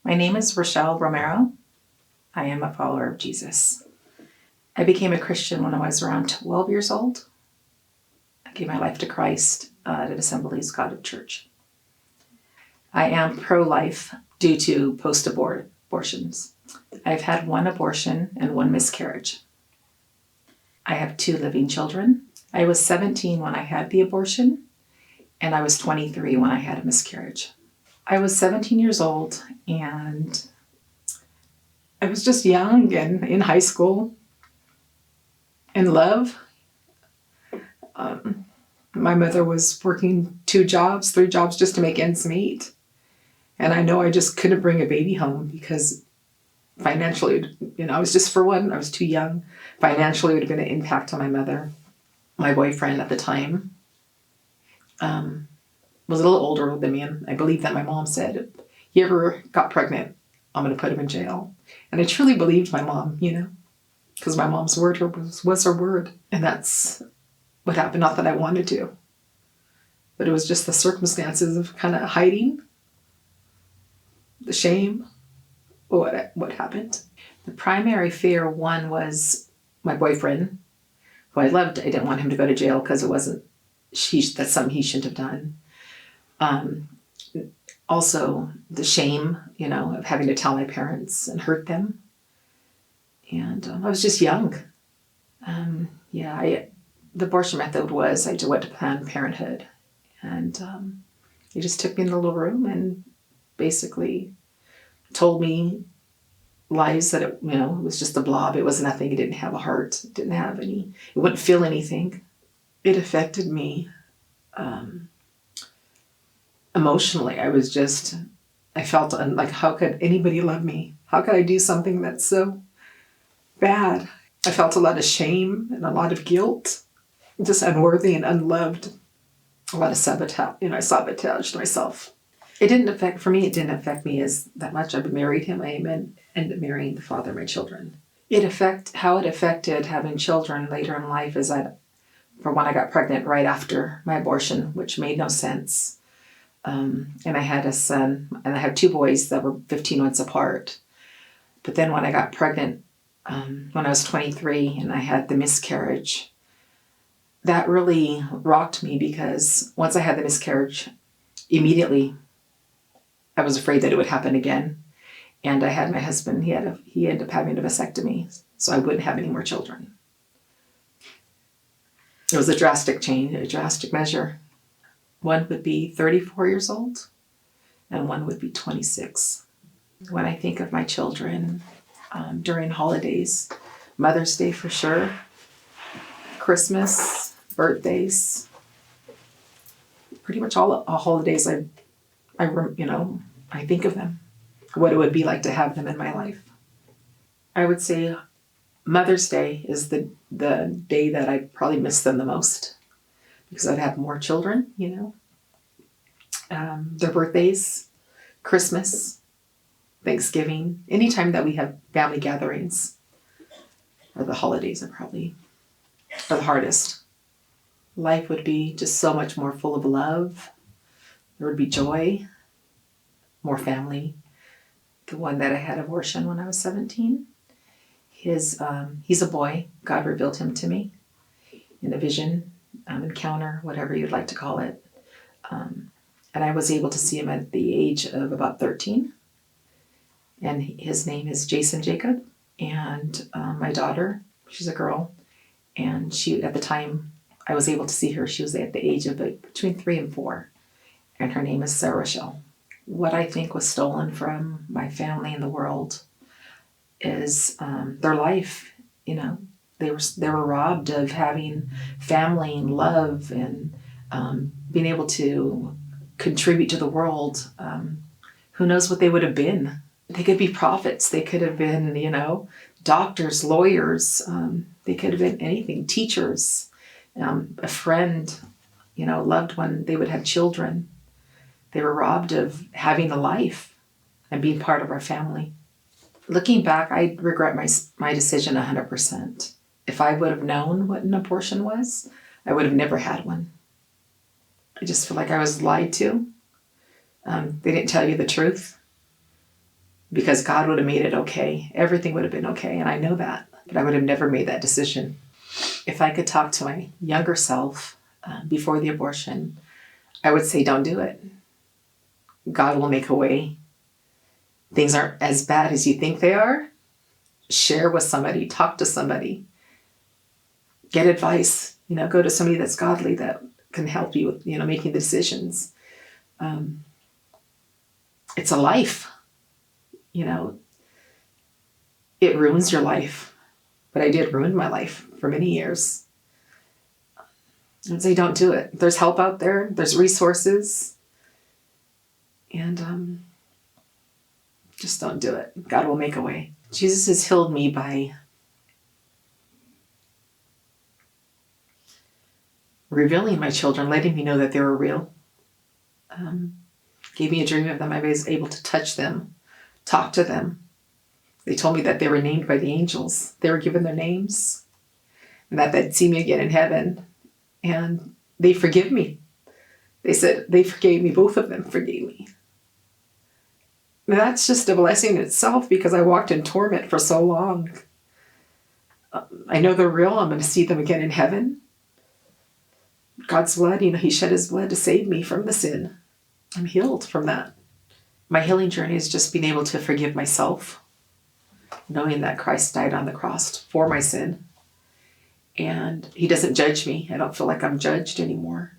My name is Rachael Romero. I am a follower of Jesus. I became a Christian when I was around 12 years old. I gave my life to Christ at Assembly's God Church. I am pro-life due to abortions. I've had one abortion and one miscarriage. I have 2 living children. I was 17 when I had the abortion, and I was 23 when I had a miscarriage. I was 17 years old, and I was just young and in high school, in love. My mother was working 2 jobs, 3 jobs just to make ends meet. And I know I just couldn't bring a baby home because financially, I was just, for one, I was too young. Financially, it would have been an impact on my mother. My boyfriend at the time was a little older than me, and I believe that my mom said, if he ever got pregnant, I'm going to put him in jail. And I truly believed my mom, because my mom's word was her word. And that's what happened. Not that I wanted to, but it was just the circumstances of kind of hiding the shame, what happened. The primary fear, one, was my boyfriend, who I loved. I didn't want him to go to jail because that's something he shouldn't have done. Also, the shame, of having to tell my parents and hurt them. And I was just young. The abortion method was I went to Planned Parenthood, and they just took me in a little room and basically told me lies that it was just a blob. It was nothing. It didn't have a heart. It didn't have it wouldn't feel anything. It affected me emotionally. I felt like, how could anybody love me? How could I do something that's so bad? I felt a lot of shame and a lot of guilt, just unworthy and unloved. A lot of sabotage. I sabotaged myself. It didn't affect me as that much. I married him. I ended up marrying the father of my children. How it affected having children later in life is that, for one, I got pregnant right after my abortion, which made no sense. And I had a son, and I had 2 boys that were 15 months apart. But then when I got pregnant, when I was 23 and I had the miscarriage, that really rocked me, because once I had the miscarriage, immediately I was afraid that it would happen again. And I had my husband, he ended up having a vasectomy, so I wouldn't have any more children. It was a drastic change, a drastic measure. One would be 34 years old, and one would be 26. When I think of my children during holidays, Mother's Day for sure, Christmas, birthdays, pretty much all holidays, I think of them, what it would be like to have them in my life. I would say Mother's Day is the day that I probably miss them the most, because I'd have more children, their birthdays, Christmas, Thanksgiving, anytime that we have family gatherings, or the holidays are the hardest. Life would be just so much more full of love. There would be joy, more family. The one that I had abortion when I was 17, he's a boy. God revealed him to me in a vision, encounter, whatever you'd like to call it. And I was able to see him at the age of about 13. And his name is Jason Jacob. And my daughter, she's a girl. And she, at the time I was able to see her, she was at the age of between 3 and 4. And her name is Rachael. What I think was stolen from my family and the world is their life. They were robbed of having family and love and being able to contribute to the world. Who knows what they would have been? They could be prophets. They could have been, doctors, lawyers. They could have been anything. Teachers, a friend, loved one. They would have children. They were robbed of having a life and being part of our family. Looking back, I regret my decision 100%. If I would have known what an abortion was, I would have never had one. I just feel like I was lied to. They didn't tell you the truth. because God would have made it okay. Everything would have been okay, and I know that. But I would have never made that decision. If I could talk to my younger self before the abortion, I would say, don't do it. God will make a way. Things aren't as bad as you think they are. Share with somebody, talk to somebody, get advice, go to somebody that's godly that can help you with, making the decisions. It's a life, it ruins your life, but I did ruin my life for many years. I'd say don't do it. There's help out there. There's resources. And just don't do it. God will make a way. Jesus has healed me by revealing my children, letting me know that they were real. Gave me a dream of them. I was able to touch them, talk to them. They told me that they were named by the angels. They were given their names, and that they'd see me again in heaven. And they forgive me. They said they forgave me. Both of them forgave me. And that's just a blessing in itself, because I walked in torment for so long. I know they're real. I'm going to see them again in heaven. God's blood, he shed his blood to save me from the sin. I'm healed from that. My healing journey is just being able to forgive myself, knowing that Christ died on the cross for my sin. And he doesn't judge me. I don't feel like I'm judged anymore.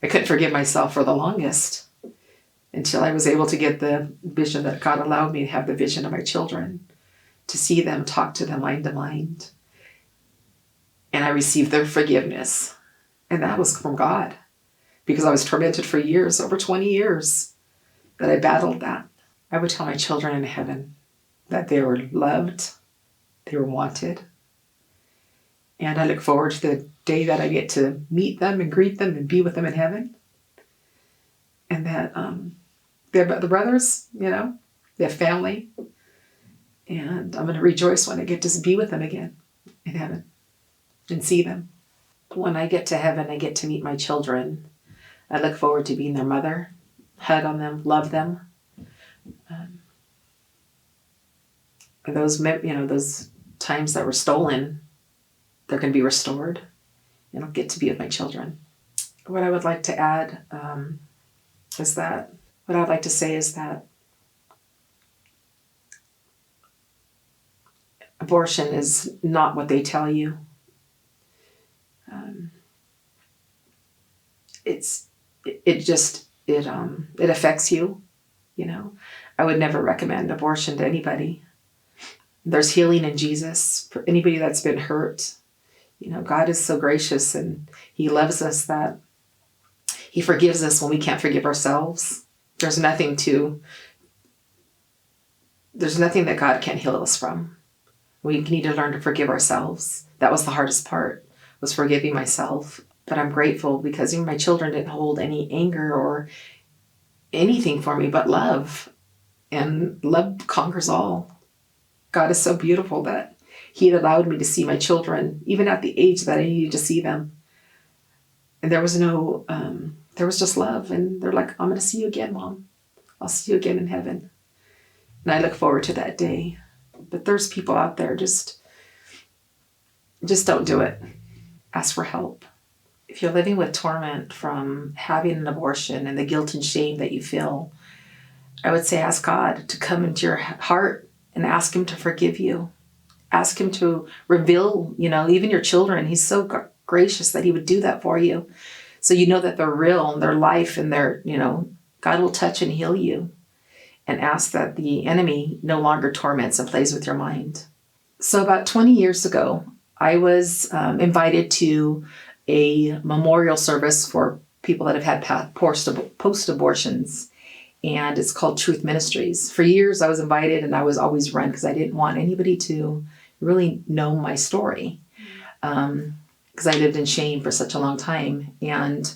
I couldn't forgive myself for the longest until I was able to get the vision that God allowed me to have, the vision of my children, to see them, talk to them mind to mind. And I received their forgiveness. And that was from God, because I was tormented for years, over 20 years, that I battled that. I would tell my children in heaven that they were loved, they were wanted. And I look forward to the day that I get to meet them and greet them and be with them in heaven. And that they're the brothers, they have family. And I'm going to rejoice when I get to be with them again in heaven and see them. When I get to heaven, I get to meet my children. I look forward to being their mother, hug on them, love them. And those times that were stolen, they're going to be restored, and I'll get to be with my children. What I would like to add is that abortion is not what they tell you. It affects you. I would never recommend abortion to anybody. There's healing in Jesus for anybody that's been hurt. God is so gracious, and he loves us that he forgives us when we can't forgive ourselves. There's nothing that God can't heal us from. We need to learn to forgive ourselves. That was the hardest part, was forgiving myself. But I'm grateful, because even my children didn't hold any anger or anything for me but love. And love conquers all. God is so beautiful that he had allowed me to see my children, even at the age that I needed to see them. And there was just love. And they're like, I'm going to see you again, Mom. I'll see you again in heaven. And I look forward to that day. But there's people out there, just don't do it. Ask for help. If you're living with torment from having an abortion and the guilt and shame that you feel, I would say ask God to come into your heart and ask him to forgive you. Ask him to reveal, even your children. He's so gracious that he would do that for you. So that they're real and their life, and God will touch and heal you. And ask that the enemy no longer torments and plays with your mind. So about 20 years ago, I was invited to a memorial service for people that have had post-abortions. And it's called Truth Ministries. For years I was invited, and I was always run because I didn't want anybody to really know my story. Because I lived in shame for such a long time. And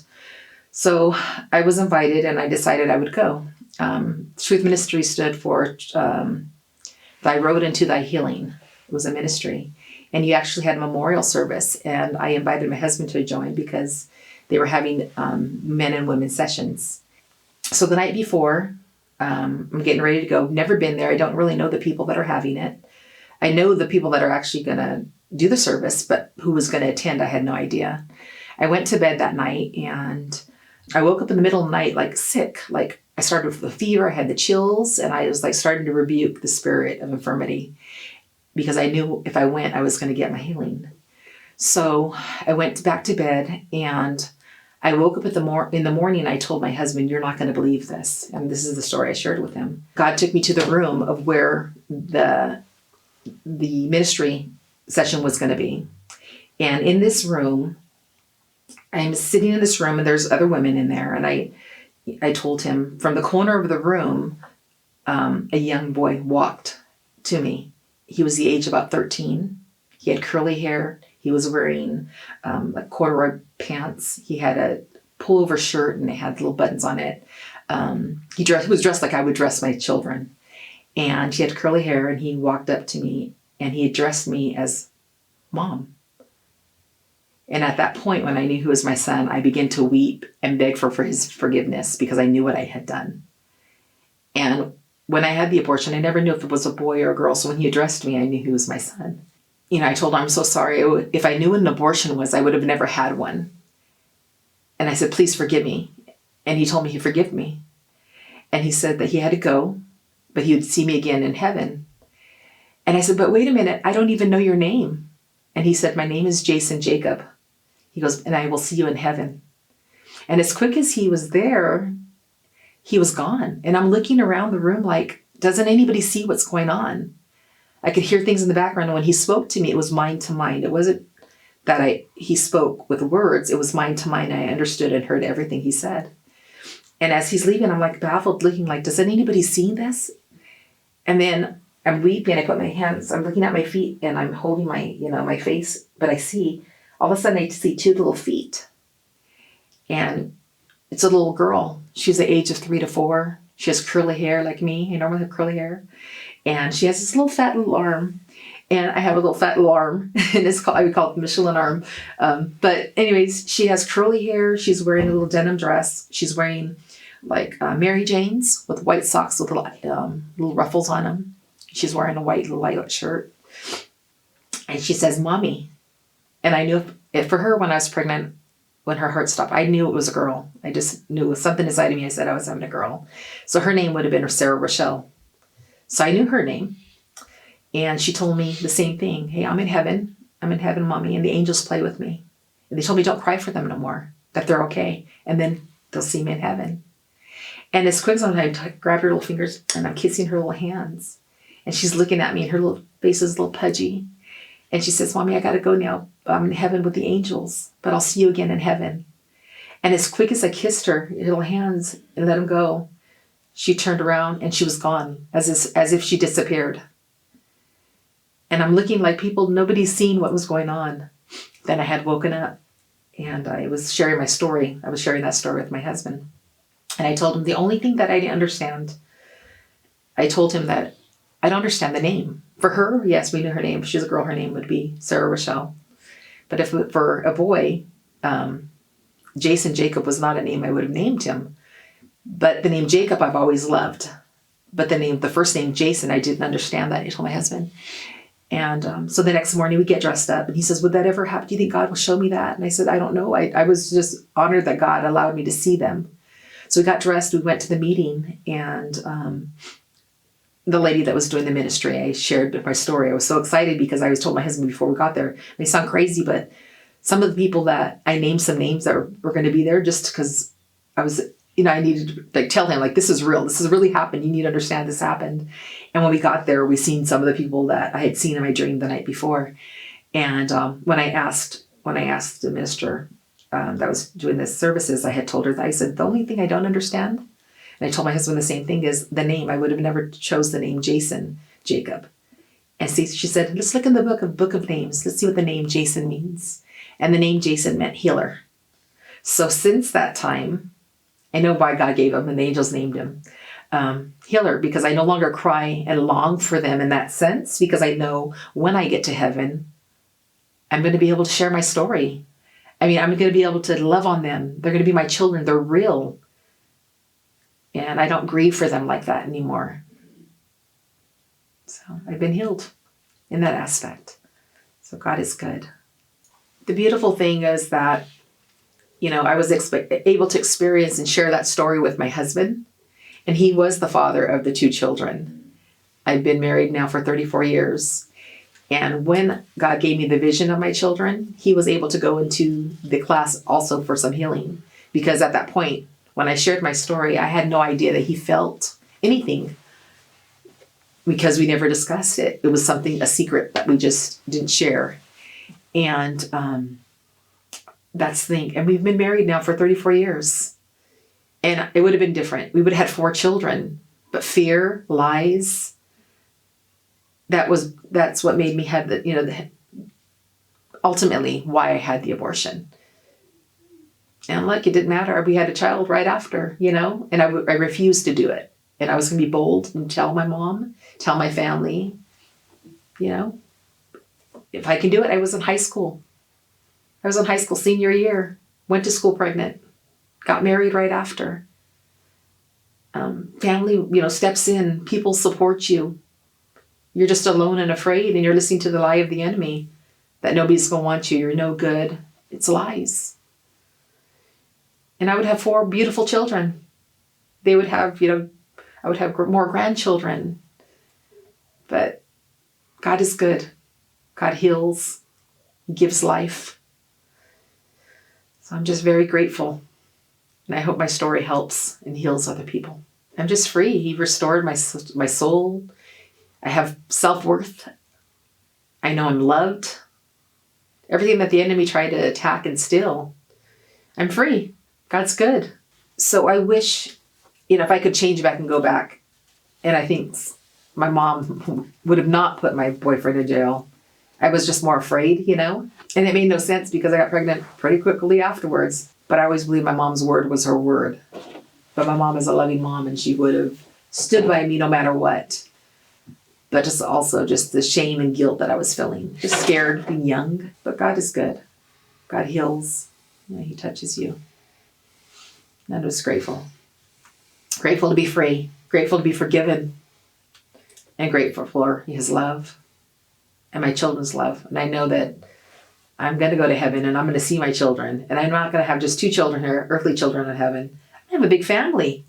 so I was invited, and I decided I would go. Truth Ministry stood for Thy Road into Thy Healing. It was a ministry. And you actually had a memorial service, and I invited my husband to join because they were having men and women sessions. So the night before, I'm getting ready to go. Never been there. I don't really know the people that are having it. I know the people that are actually going to do the service, but who was going to attend, I had no idea. I went to bed that night and I woke up in the middle of the night, like sick. Like I started with a fever, I had the chills, and I was like starting to rebuke the spirit of infirmity because I knew if I went, I was going to get my healing. So I went back to bed and I woke up in the morning. I told my husband, "You're not going to believe this." And this is the story I shared with him. God took me to the room of where the ministry session was going to be. And in this room, I'm sitting in this room and there's other women in there. And I told him from the corner of the room, a young boy walked to me. He was the age of about 13. He had curly hair. He was wearing like corduroy pants. He had a pullover shirt and it had little buttons on it. He was dressed like I would dress my children. And he had curly hair and he walked up to me and he addressed me as Mom. And at that point, when I knew he was my son, I began to weep and beg for his forgiveness because I knew what I had done. And when I had the abortion, I never knew if it was a boy or a girl. So when he addressed me, I knew he was my son. You know, I told him, "I'm so sorry. If I knew what an abortion was, I would have never had one." And I said, "Please forgive me." And he told me he forgave me. And he said that he had to go, but he would see me again in heaven. And I said, "But wait a minute, I don't even know your name." And he said, "My name is Jason Jacob." He goes, "And I will see you in heaven." And as quick as he was there, he was gone. And I'm looking around the room like, doesn't anybody see what's going on? I could hear things in the background. And when he spoke to me, it was mind to mind. It wasn't that he spoke with words. It was mind to mind. I understood and heard everything he said. And as he's leaving, I'm like baffled, looking like, does anybody see this? And then I'm weeping. I put my hands, I'm looking at my feet and I'm holding my face, but I see, all of a sudden I see two little feet. And it's a little girl. She's the age of 3 to 4. She has curly hair like me. I normally have curly hair. And she has this little fat little arm. And I have a little fat little arm. And I would call it the Michelin arm. But anyways, she has curly hair. She's wearing a little denim dress. She's wearing like Mary Jane's with white socks with little ruffles on them. She's wearing a little white shirt. And she says, "Mommy." And I knew if for her when I was pregnant, when her heart stopped, I knew it was a girl. I just knew it was something inside of me. I said I was having a girl. So her name would have been Sarah Rachael. So I knew her name. And she told me the same thing. "Hey, I'm in heaven. I'm in heaven, Mommy. And the angels play with me." And they told me don't cry for them no more, that they're okay. And then they'll see me in heaven. And as quick as I grabbed her little fingers and I'm kissing her little hands. And she's looking at me and her little face is a little pudgy. And she says, "Mommy, I got to go now. I'm in heaven with the angels, but I'll see you again in heaven." And as quick as I kissed her little hands and let them go, she turned around and she was gone, as if she disappeared. And I'm looking like nobody's seen what was going on. Then I had woken up and I was sharing my story. I was sharing that story with my husband. And I told him the only thing that I didn't understand, I told him that I don't understand the name. For her, yes, we knew her name. If she's a girl, her name would be Sarah Rachael. But if for a boy, Jason Jacob was not a name I would have named him. But the name Jacob I've always loved. But the first name Jason, I didn't understand that. I told my husband. And so the next morning we get dressed up and he says, "Would that ever happen? Do you think God will show me that?" And I said, "I don't know." I was just honored that God allowed me to see them. So we got dressed, we went to the meeting, and the lady that was doing the ministry, I shared my story. I was so excited because I was told my husband before we got there, it may sound crazy, but some of the people that I named some names that were going to be there just because I was, I needed to tell him, this is real. This has really happened. You need to understand this happened. And when we got there, we seen some of the people that I had seen in my dream the night before. And when I asked the minister that was doing the services, I had told her that I said, the only thing I don't understand, and I told my husband the same thing, is the name. I would have never chose the name Jason Jacob. And see, she said, let's look in the book of names. Let's see what the name Jason means. And the name Jason meant healer. So since that time, I know why God gave him and the angels named him healer, because I no longer cry and long for them in that sense, because I know when I get to heaven, I'm going to be able to share my story. I mean, I'm going to be able to love on them. They're going to be my children. They're real. And I don't grieve for them like that anymore. So I've been healed in that aspect. So God is good. The beautiful thing is that, I was able to experience and share that story with my husband. And he was the father of the 2 children. I've been married now for 34 years. And when God gave me the vision of my children, he was able to go into the class also for some healing. Because at that point, when I shared my story, I had no idea that he felt anything, because we never discussed it. It was a secret that we just didn't share. And that's the thing. And we've been married now for 34 years. And it would have been different. We would have had 4 children. But fear, lies, that's what made me have ultimately why I had the abortion. And look, it didn't matter. We had a child right after, and I refused to do it. And I was going to be bold and tell my mom, tell my family, if I can do it. I was in high school. I was in high school senior year, went to school pregnant, got married right after. Family, steps in, people support you. You're just alone and afraid, and you're listening to the lie of the enemy that nobody's going to want you. You're no good. It's lies. And I would have 4 beautiful children. They would have, I would have more grandchildren. But God is good. God heals, gives life. So I'm just very grateful. And I hope my story helps and heals other people. I'm just free. He restored my soul. I have self-worth. I know I'm loved. Everything that the enemy tried to attack and steal, I'm free. God's good. So I wish, if I could change back and go back. And I think my mom would have not put my boyfriend in jail. I was just more afraid, And it made no sense because I got pregnant pretty quickly afterwards. But I always believed my mom's word was her word. But my mom is a loving mom, and she would have stood by me no matter what. But just the shame and guilt that I was feeling. Just scared, being young. But God is good. God heals. He touches you. And I was grateful. Grateful to be free. Grateful to be forgiven. And grateful for his love. And my children's love. And I know that I'm going to go to heaven, and I'm going to see my children. And I'm not going to have just 2 children here, earthly children in heaven. I have a big family.